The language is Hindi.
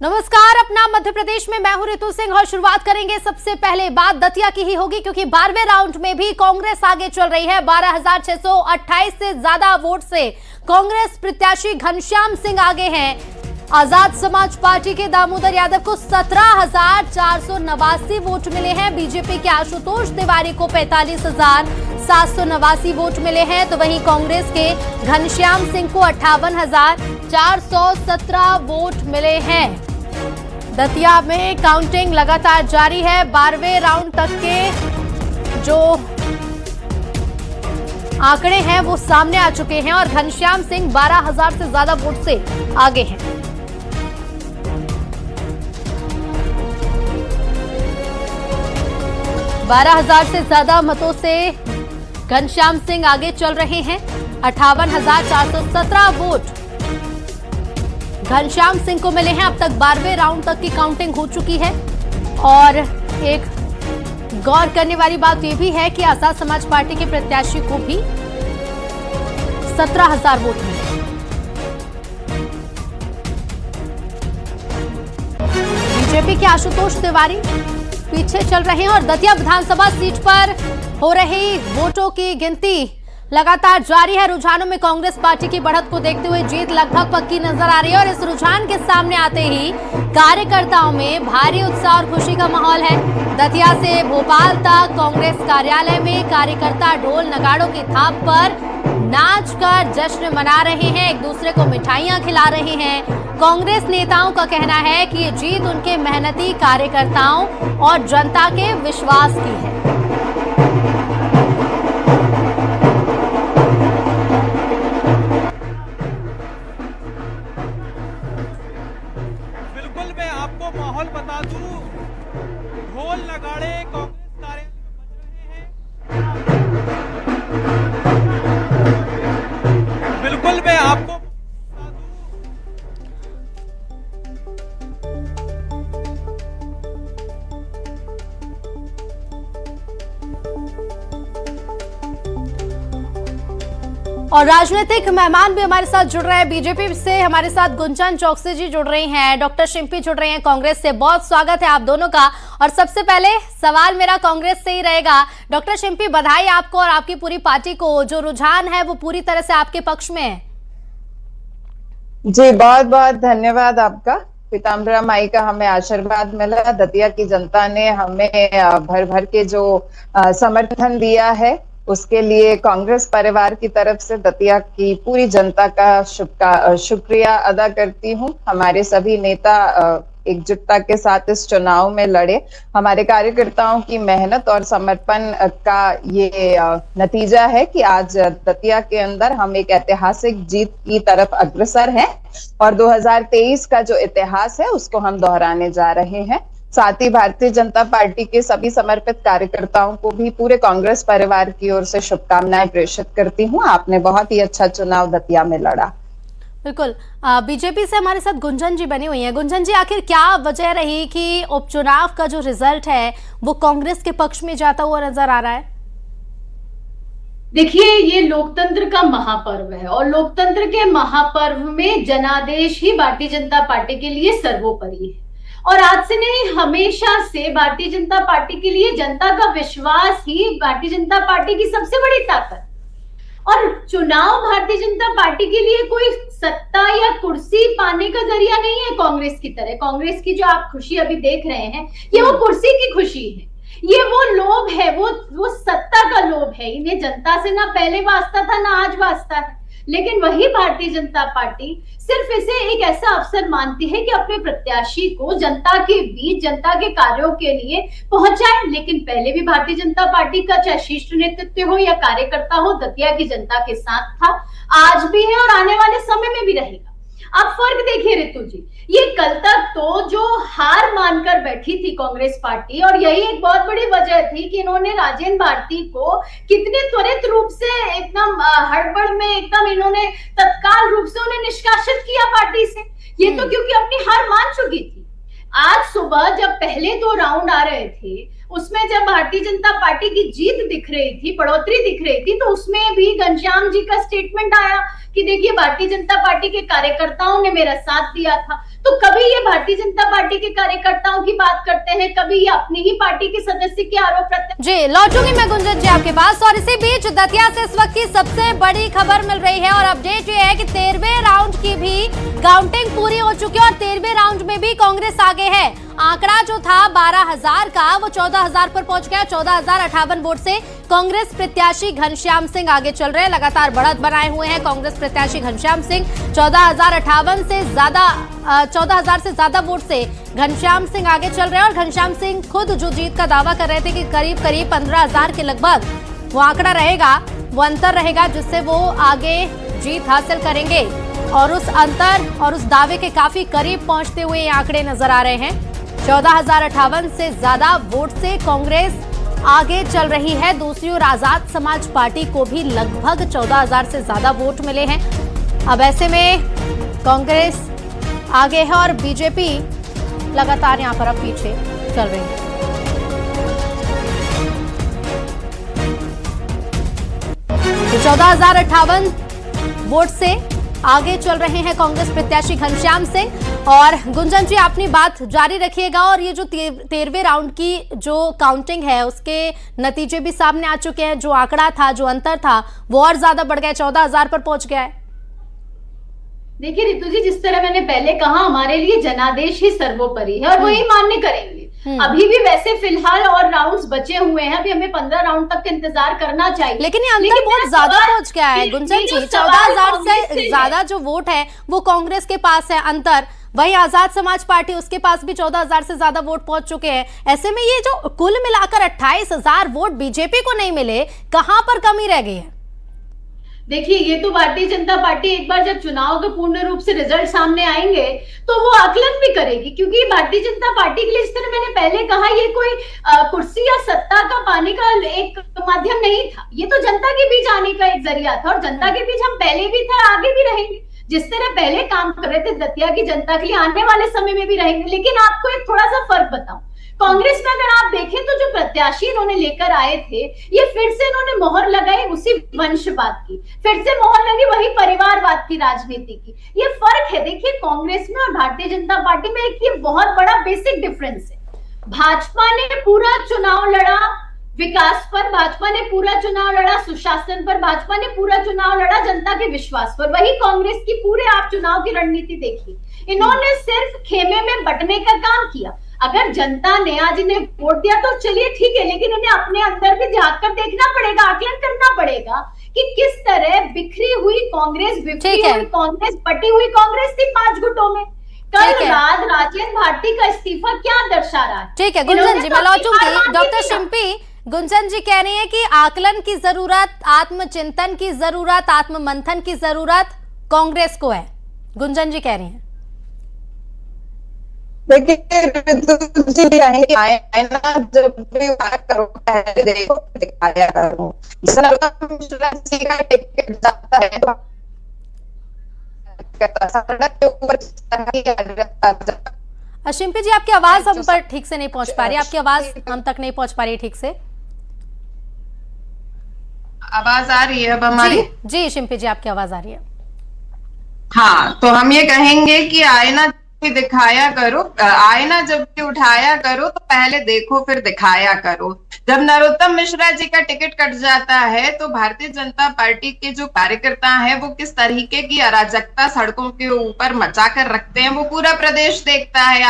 नमस्कार, अपना मध्य प्रदेश में मैं हूं ऋतु सिंह और शुरुआत करेंगे सबसे पहले बात दतिया की ही होगी, क्योंकि 12वें राउंड में भी कांग्रेस आगे चल रही है। 12,628 से ज्यादा वोट से कांग्रेस प्रत्याशी घनश्याम सिंह आगे हैं। आजाद समाज पार्टी के दामोदर यादव को 17,489 वोट मिले हैं। बीजेपी के आशुतोष तिवारी को 45,789 वोट मिले हैं, तो वहीं कांग्रेस के घनश्याम सिंह को 58,417 वोट मिले हैं। दतिया में काउंटिंग लगातार जारी है। 12वें राउंड तक के जो आंकड़े हैं वो सामने आ चुके हैं और घनश्याम सिंह 12,000 से ज्यादा वोट से आगे हैं। बारह हजार से ज्यादा मतों से घनश्याम सिंह आगे चल रहे हैं। 58,417 वोट घनश्याम सिंह को मिले हैं। अब तक 12वें राउंड तक की काउंटिंग हो चुकी है और एक गौर करने वाली बात यह भी है कि आजाद समाज पार्टी के प्रत्याशी को भी 17,000 वोट मिले। बीजेपी के आशुतोष तिवारी पीछे चल रहे हैं और दतिया विधानसभा सीट पर हो रही वोटों की गिनती लगातार जारी है। रुझानों में कांग्रेस पार्टी की बढ़त को देखते हुए जीत लगभग पक्की नजर आ रही है और इस रुझान के सामने आते ही कार्यकर्ताओं में भारी उत्साह और खुशी का माहौल है। दतिया से भोपाल तक कांग्रेस कार्यालय में कार्यकर्ता ढोल नगाड़ों की थाप पर नाच कर जश्न मना रहे हैं, एक दूसरे को मिठाइयां खिला रहे हैं। कांग्रेस नेताओं का कहना है कि ये जीत उनके मेहनती कार्यकर्ताओं और जनता के विश्वास की है। बिल्कुल, मैं आपको माहौल बता दूं, ढोल नगाड़े कांग्रेस कार्यालय में बज रहे हैं। बिल्कुल, मैं आपको और राजनीतिक मेहमान भी हमारे साथ जुड़ रहे हैं। बीजेपी से हमारे साथ गुंजन चौकसी जी जुड़ रही हैं, डॉक्टर शिंपी जुड़ रही हैं कांग्रेस से। बहुत स्वागत है आप दोनों का। और सबसे पहले सवाल मेरा कांग्रेस से ही रहेगा। डॉक्टर शिंपी, बधाई आपको और आपकी पूरी पार्टी को, जो रुझान है वो पूरी तरह से आपके पक्ष में है। जी, बहुत बहुत धन्यवाद आपका। पीताम्बरा माई का हमें आशीर्वाद मिला। दतिया की जनता ने हमें भर भर के जो समर्थन दिया है उसके लिए कांग्रेस परिवार की तरफ से दतिया की पूरी जनता का शुक्रिया अदा करती हूँ। हमारे सभी नेता एकजुटता के साथ इस चुनाव में लड़े। हमारे कार्यकर्ताओं की मेहनत और समर्पण का ये नतीजा है कि आज दतिया के अंदर हम एक ऐतिहासिक जीत की तरफ अग्रसर हैं और 2023 का जो इतिहास है उसको हम दोहराने जा रहे हैं। साथ ही भारतीय जनता पार्टी के सभी समर्पित कार्यकर्ताओं को भी पूरे कांग्रेस परिवार की ओर से शुभकामनाएं प्रेषित करती हूं। आपने बहुत ही अच्छा चुनाव दतिया में लड़ा। बिल्कुल। बीजेपी से हमारे साथ गुंजन जी बनी हुई हैं। गुंजन जी, आखिर क्या वजह रही कि उपचुनाव का जो रिजल्ट है वो कांग्रेस के पक्ष में जाता हुआ नजर आ रहा है? देखिए, ये लोकतंत्र का महापर्व है और लोकतंत्र के महापर्व में जनादेश ही भारतीय जनता पार्टी के लिए सर्वोपरि है। और आज से नहीं, हमेशा से भारतीय जनता पार्टी के लिए जनता का विश्वास ही भारतीय जनता पार्टी की सबसे बड़ी ताकत। और चुनाव भारतीय जनता पार्टी के लिए कोई सत्ता या कुर्सी पाने का जरिया नहीं है। कांग्रेस की तरह, कांग्रेस की जो आप खुशी अभी देख रहे हैं, ये वो कुर्सी की खुशी है, ये वो लोभ है, वो सत्ता का लोभ है। इन्हें जनता से ना पहले वास्ता था ना आज वास्ता है। लेकिन वही भारतीय जनता पार्टी सिर्फ इसे एक ऐसा अवसर मानती है कि अपने प्रत्याशी को जनता के बीच, जनता के कार्यों के लिए पहुंचाए। लेकिन पहले भी भारतीय जनता पार्टी का चाहे शीर्ष नेतृत्व हो या कार्यकर्ता हो, दतिया की जनता के साथ था, आज भी है और आने वाले समय में भी रहेगा। अब फर्क देखिए ऋतु जी, ये कल तक तो जो हार मानकर बैठी थी कांग्रेस पार्टी, और यही एक बहुत बड़ी वजह थी कि इन्होंने राजेंद्र भारती को कितने त्वरित रूप से, एकदम हड़बड़ में, एकदम इन्होंने तत्काल रूप से उन्हें निष्कासित किया पार्टी से। ये तो क्योंकि अपनी हार मान चुकी थी। आज सुबह जब पहले 2 राउंड आ रहे थे, उसमें जब भारतीय जनता पार्टी की जीत दिख रही थी, बढ़ोतरी दिख रही थी, तो उसमें भी घनश्याम जी का स्टेटमेंट आया कि देखिए भारतीय जनता पार्टी के कार्यकर्ताओं ने मेरा साथ दिया था। तो कभी ये भारतीय जनता पार्टी के कार्यकर्ताओं की बात करते हैं, कभी ये अपनी ही पार्टी के सदस्य के आरोप प्रत्यारोप। जी, लौटूंगी मैं गुंजन जी आपके पास। और इसी बीच दतिया से इस वक्त की सबसे बड़ी खबर मिल रही है और अपडेट ये है कि 13वें राउंड की भी काउंटिंग पूरी हो चुकी है और 13वें राउंड में भी कांग्रेस आगे है। आंकड़ा जो था 12,000 का वो 14,000 पर पहुंच गया। 14,058 वोट से कांग्रेस प्रत्याशी घनश्याम सिंह आगे चल रहे हैं। लगातार बढ़त बनाए हुए हैं कांग्रेस प्रत्याशी घनश्याम सिंह। 14,058 से ज्यादा 14,000 से ज्यादा वोट से घनश्याम सिंह आगे चल रहे हैं और घनश्याम सिंह खुद जो जीत का दावा कर रहे थे कि करीब करीब 15,000 के लगभग वो आंकड़ा रहेगा, वो अंतर रहेगा जिससे वो आगे जीत हासिल करेंगे। और उस अंतर और उस दावे के काफी करीब पहुंचते हुए ये आंकड़े नजर आ रहे हैं। 14,058 से ज्यादा वोट से कांग्रेस आगे चल रही है। दूसरी ओर आजाद समाज पार्टी को भी लगभग 14,000 से ज्यादा वोट मिले हैं। अब ऐसे में कांग्रेस आगे है और बीजेपी लगातार यहां पर अब पीछे चल रही है। तो 14,058 वोट से आगे चल रहे हैं कांग्रेस प्रत्याशी घनश्याम सिंह। और गुंजन जी अपनी बात जारी रखिएगा। और ये जो 13वें राउंड की जो काउंटिंग है उसके नतीजे भी सामने आ चुके हैं। जो आंकड़ा था, जो अंतर था, वो और ज्यादा बढ़ गया, 14,000 पर पहुंच गया है। देखिए रितु जी, जिस तरह मैंने पहले कहा, हमारे लिए जनादेश ही सर्वोपरि है और वही मान्य करेंगे। अभी भी वैसे फिलहाल और राउंड्स बचे हुए हैं, अभी हमें 15 राउंड तक इंतजार करना चाहिए। लेकिन ये अंतर बहुत ज्यादा पहुंच गया है गुंजन जी। 14,000 से ज्यादा जो वोट है वो कांग्रेस के पास है अंतर। वहीं आजाद समाज पार्टी, उसके पास भी 14,000 से ज्यादा वोट पहुंच चुके हैं। ऐसे में ये जो कुल मिलाकर 28,000 वोट बीजेपी को नहीं मिले, कहां पर कमी रह गई है? देखिए, ये तो भारतीय जनता पार्टी एक बार जब चुनाव के पूर्ण रूप से रिजल्ट सामने आएंगे तो वो आकलन भी करेगी, क्योंकि भारतीय जनता पार्टी के लिए, जिस तरह मैंने पहले कहा, ये कोई कुर्सी या सत्ता का पाने का एक माध्यम नहीं था। ये तो जनता के बीच आने का एक जरिया था और जनता के बीच हम पहले भी थे, आगे भी रहेंगे। जिस तरह पहले काम कर रहे थे दतिया की जनता के लिए, आने वाले समय में भी रहेंगे। लेकिन आपको एक थोड़ा सा फर्क बताऊं, कांग्रेस में अगर आप देखें तो जो प्रत्याशी इन्होंने लेकर आए थे, ये फिर से इन्होंने मोहर लगाई उसी वंशवाद की, फिर से मोहर लगी वही परिवारवाद की राजनीति की। ये फर्क है देखिए कांग्रेस में और भारतीय जनता पार्टी में। एक ये बहुत बड़ा बेसिक डिफरेंस है। भाजपा ने पूरा चुनाव लड़ा विकास पर, भाजपा ने पूरा चुनाव लड़ा सुशासन पर, भाजपा ने पूरा चुनाव लड़ा जनता के विश्वास पर। वही कांग्रेस की पूरे आप चुनाव की रणनीति देखिए, इन्होंने सिर्फ खेमे में बंटने का काम किया। अगर जनता ने आज इन्हें वोट दिया तो चलिए ठीक है, लेकिन इन्हें अपने अंदर भी झांक कर देखना पड़ेगा, आकलन करना पड़ेगा कि किस तरह बिखरी हुई कांग्रेस, बिखरी हुई कांग्रेस, बटी हुई कांग्रेस थी 5 गुटों में। कल रात राजेंद्र भारती का इस्तीफा क्या दर्शा रहा है? ठीक है गुंजन जी, मैं लौटूंगी। डॉक्टर शिंपी, गुंजन जी कह रही है कि आकलन की जरूरत, आत्मचिंतन की जरूरत, आत्ममंथन की जरूरत कांग्रेस को है। गुंजन जी कह रही हैं। देखिए आए ना, जब भी बात करो पहले देखो दिखाया करो। टिकट जाता है सड़क के ऊपर। शिंपी जी, आपकी आवाज हम पर ठीक से नहीं पहुंच पा रही, आपकी आवाज हम तक नहीं पहुंच पा रही ठीक से। आवाज आ रही है अब हमारी? जी शिंपी जी, आपकी आवाज आ रही है। हाँ, तो हम ये कहेंगे कि आईना दिखाया करो, आईना जब भी उठाया करो तो पहले देखो फिर दिखाया करो। जब नरोत्तम मिश्रा जी का टिकट कट जाता है तो भारतीय जनता पार्टी के जो कार्यकर्ता हैं वो किस तरीके की अराजकता सड़कों के ऊपर मचा कर रखते हैं वो पूरा प्रदेश देखता है।